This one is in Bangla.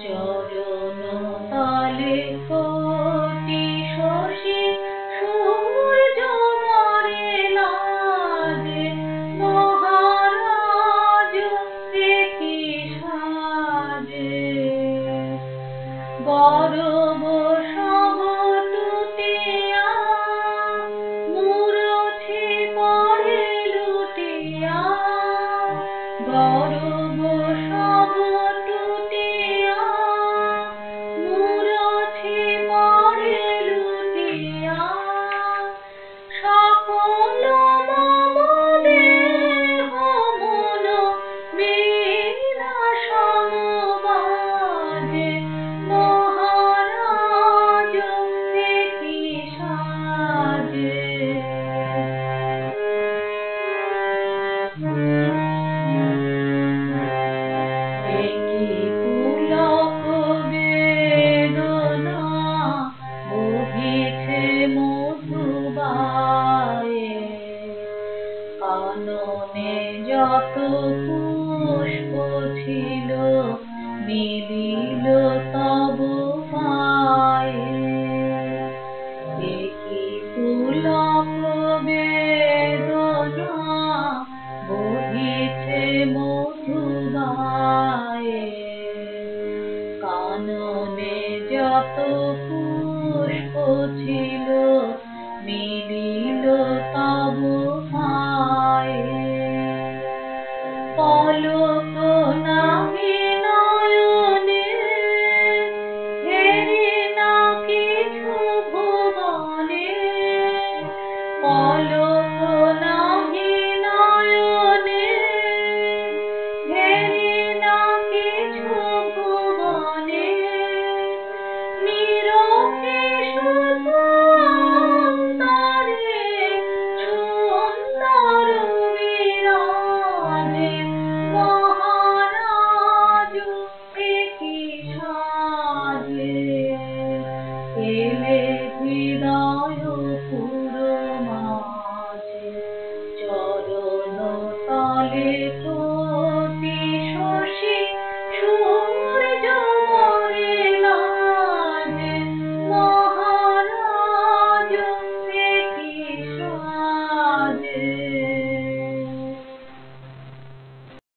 চরণ তলে কোটি শশী সূর্য মরে লাজে মহারাজ কি সাজে গরব সব টুটিয়া মূরছি পড়ে লুটিয়া গরব সব টুটিয়া মূরছি পড়ে লুটিয়া সকল মম দেহ মন বীণা সমবাজে মহারাজ কি সাজে কি পুলক বেদনা বহিছে মধুবায়ে কাননে যত পুষ্প ছিল মিলিল তব পায়ে কি পুলক বেদনা বহিছে মধুবায়ে কাননে যত পুষ্প ছিল মিলিল